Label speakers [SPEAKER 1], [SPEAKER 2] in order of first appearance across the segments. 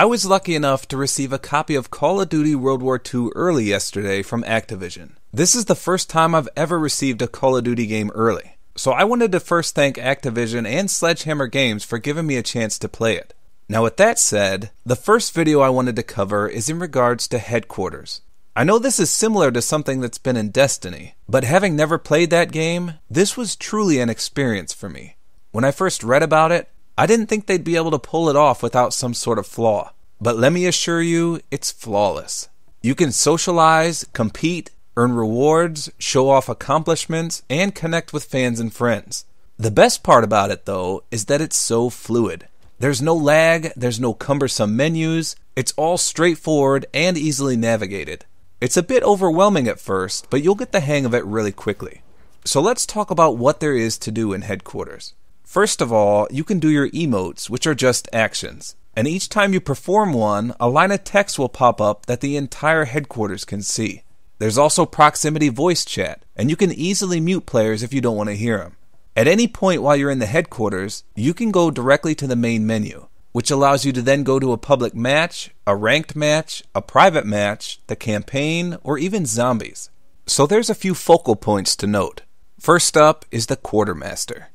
[SPEAKER 1] I was lucky enough to receive a copy of Call of Duty WW2 early yesterday from Activison. This is the first time I've ever received a Call of Duty game early, so I wanted to first thank Activison and Sledgehammer Games for giving me a chance to play it. Now with that said, the first video I wanted to cover is in regards to Headquarters. I know this is similar to something that's been in Destiny, but having never played that game, this was truly an experience for me. When I first read about it, I didn't think they'd be able to pull it off without some sort of flaw. But let me assure you, it's flawless. You can socialize, compete, earn rewards, show off accomplishments, and connect with fans and friends. The best part about it though, is that it's so fluid. There's no lag, there's no cumbersome menus, it's all straightforward and easily navigated. It's a bit overwhelming at first, but you'll get the hang of it really quickly. So let's talk about what there is to do in Headquarters. First of all, you can do your emotes, which are just actions. And each time you perform one, a line of text will pop up that the entire Headquarters can see. There's also proximity voice chat, and you can easily mute players if you don't want to hear them. At any point while you're in the Headquarters, you can go directly to the main menu, which allows you to then go to a public match, a ranked match, a private match, the campaign, or even zombies. So there's a few focal points to note. First up is the Quartermaster.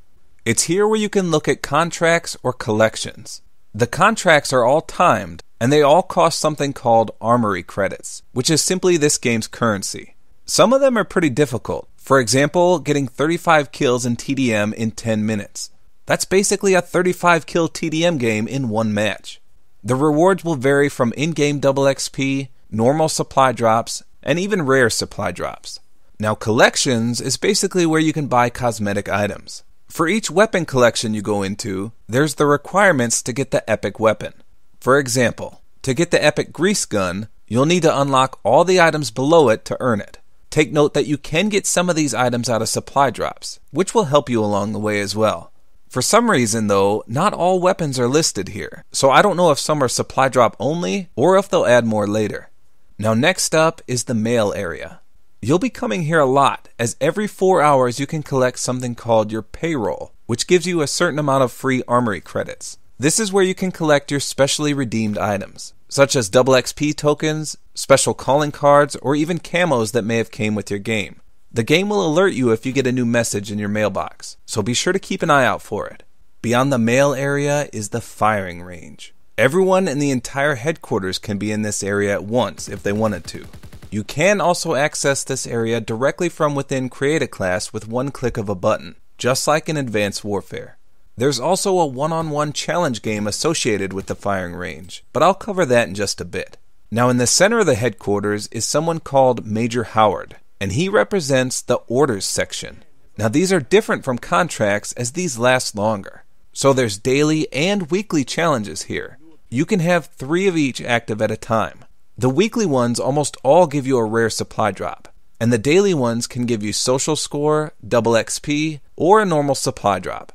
[SPEAKER 1] It's here where you can look at contracts or collections. The contracts are all timed, and they all cost something called armory credits, which is simply this game's currency. Some of them are pretty difficult. For example, getting 35 kills in TDM in 10 minutes. That's basically a 35 kill TDM game in one match. The rewards will vary from in-game double XP, normal supply drops, and even rare supply drops. Now collections is basically where you can buy cosmetic items. For each weapon collection you go into, there's the requirements to get the epic weapon. For example, to get the epic grease gun, you'll need to unlock all the items below it to earn it. Take note that you can get some of these items out of supply drops, which will help you along the way as well. For some reason though, not all weapons are listed here, so I don't know if some are supply drop only or if they'll add more later. Now next up is the mail area. You'll be coming here a lot, as every 4 hours you can collect something called your payroll, which gives you a certain amount of free armory credits. This is where you can collect your specially redeemed items, such as double XP tokens, special calling cards, or even camos that may have came with your game. The game will alert you if you get a new message in your mailbox, so be sure to keep an eye out for it. Beyond the mail area is the firing range. Everyone in the entire Headquarters can be in this area at once if they wanted to. You can also access this area directly from within Create a Class with one click of a button, just like in Advanced Warfare. There's also a one-on-one challenge game associated with the firing range, but I'll cover that in just a bit. Now in the center of the Headquarters is someone called Major Howard, and he represents the Orders section. Now these are different from contracts as these last longer. So there's daily and weekly challenges here. You can have 3 of each active at a time. The weekly ones almost all give you a rare supply drop, and the daily ones can give you social score, double XP, or a normal supply drop.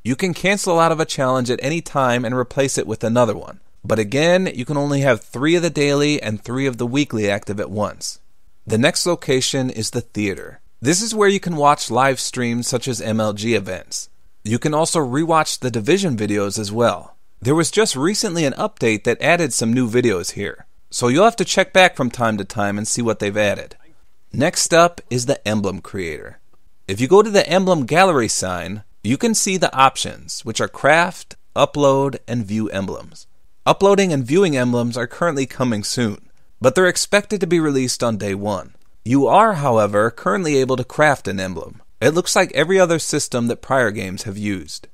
[SPEAKER 1] You can cancel out of a challenge at any time and replace it with another one, but again, you can only have 3 of the daily and 3 of the weekly active at once. The next location is the theater. This is where you can watch live streams such as MLG events. You can also rewatch the Division videos as well. There was just recently an update that added some new videos here, so you'll have to check back from time to time and see what they've added. Next up is the emblem creator. If you go to the emblem gallery sign, you can see the options, which are craft, upload, and view emblems. Uploading and viewing emblems are currently coming soon, but they're expected to be released on day 1. You are, however, currently able to craft an emblem. It looks like every other system that prior games have used.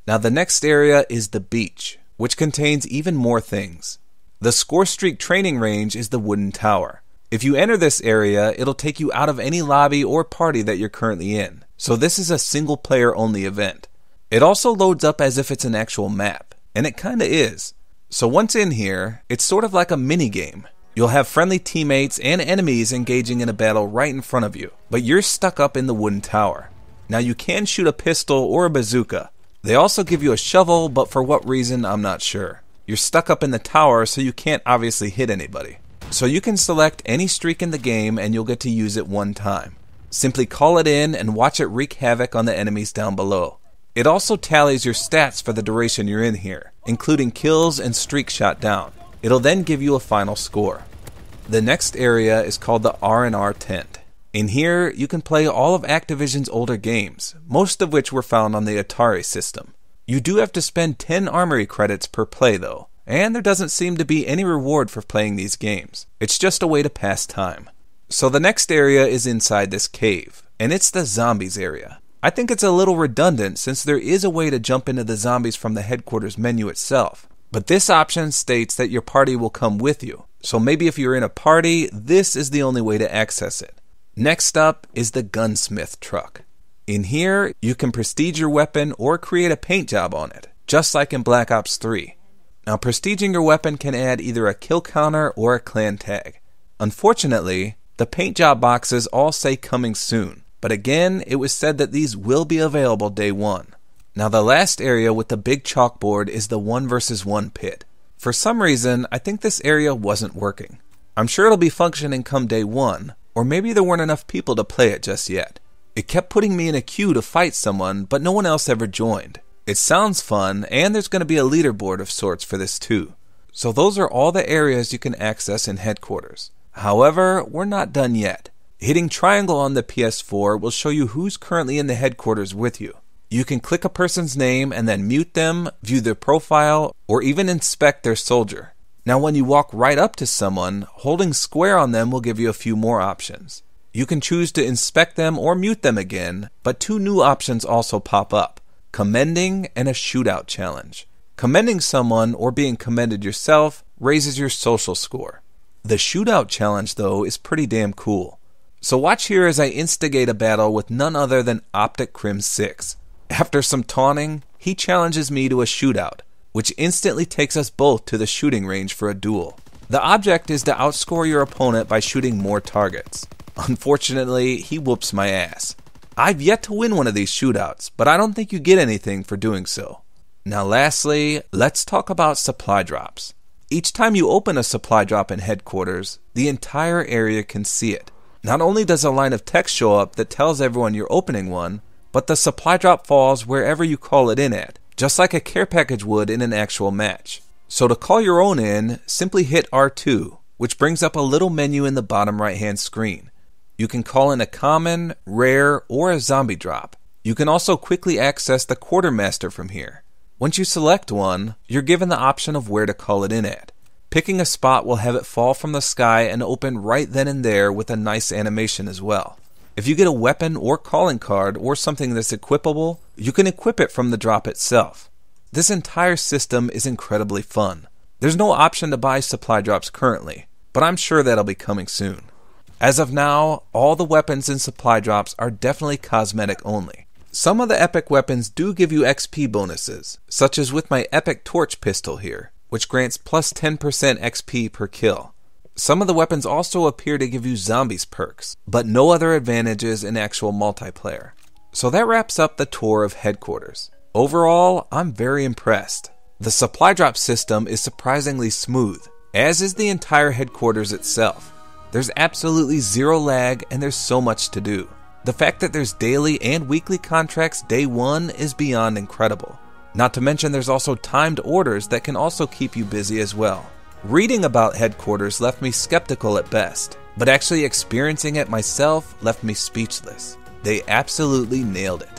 [SPEAKER 1] Now the next area is the beach, which contains even more things. The Scorestreak training range is the wooden tower. If you enter this area, it'll take you out of any lobby or party that you're currently in. So this is a single player only event. It also loads up as if it's an actual map, and it kinda is. So once in here, it's sort of like a mini game. You'll have friendly teammates and enemies engaging in a battle right in front of you, but you're stuck up in the wooden tower. Now you can shoot a pistol or a bazooka. They also give you a shovel, but for what reason I'm not sure. You're stuck up in the tower, so you can't obviously hit anybody. So you can select any streak in the game and you'll get to use it one time. Simply call it in and watch it wreak havoc on the enemies down below. It also tallies your stats for the duration you're in here, including kills and streaks shot down. It'll then give you a final score. The next area is called the R&R tent. In here, you can play all of Activision's older games, most of which were found on the Atari system. You do have to spend 10 armory credits per play though, and there doesn't seem to be any reward for playing these games. It's just a way to pass time. So the next area is inside this cave, and it's the zombies area. I think it's a little redundant since there is a way to jump into the zombies from the headquarters menu itself, but this option states that your party will come with you, so maybe if you're in a party, this is the only way to access it. Next up is the gunsmith truck. In here, you can prestige your weapon or create a paint job on it, just like in Black Ops 3. Now, prestiging your weapon can add either a kill counter or a clan tag. Unfortunately, the paint job boxes all say coming soon, but again, it was said that these will be available day one. Now, the last area with the big chalkboard is the 1 vs 1 pit. For some reason, I think this area wasn't working. I'm sure it'll be functioning come day one, or maybe there weren't enough people to play it just yet. It kept putting me in a queue to fight someone, but no one else ever joined. It sounds fun, and there's going to be a leaderboard of sorts for this too. So those are all the areas you can access in headquarters. However, we're not done yet. Hitting triangle on the PS4 will show you who's currently in the headquarters with you. You can click a person's name and then mute them, view their profile, or even inspect their soldier. Now when you walk right up to someone, holding square on them will give you a few more options. You can choose to inspect them or mute them again, but 2 new options also pop up: commending and a shootout challenge. Commending someone or being commended yourself raises your social score. The shootout challenge though is pretty damn cool. So watch here as I instigate a battle with none other than Optic Crim 6. After some taunting, he challenges me to a shootout, which instantly takes us both to the shooting range for a duel. The object is to outscore your opponent by shooting more targets. Unfortunately, he whoops my ass. I've yet to win one of these shootouts, but I don't think you get anything for doing so. Now lastly, let's talk about supply drops. Each time you open a supply drop in headquarters, the entire area can see it. Not only does a line of text show up that tells everyone you're opening one, but the supply drop falls wherever you call it in at, just like a care package would in an actual match. So to call your own in, simply hit R2, which brings up a little menu in the bottom right hand screen. You can call in a common, rare, or a zombie drop. You can also quickly access the quartermaster from here. Once you select one, you're given the option of where to call it in at. Picking a spot will have it fall from the sky and open right then and there with a nice animation as well. If you get a weapon or calling card or something that's equipable, you can equip it from the drop itself. This entire system is incredibly fun. There's no option to buy supply drops currently, but I'm sure that'll be coming soon. As of now, all the weapons and supply drops are definitely cosmetic only. Some of the epic weapons do give you XP bonuses, such as with my epic torch pistol here, which grants plus 10% XP per kill. Some of the weapons also appear to give you zombies perks, but no other advantages in actual multiplayer. So that wraps up the tour of headquarters. Overall, I'm very impressed. The supply drop system is surprisingly smooth, as is the entire headquarters itself. There's absolutely zero lag and there's so much to do. The fact that there's daily and weekly contracts day one is beyond incredible. Not to mention there's also timed orders that can also keep you busy as well. Reading about headquarters left me skeptical at best, but actually experiencing it myself left me speechless. They absolutely nailed it.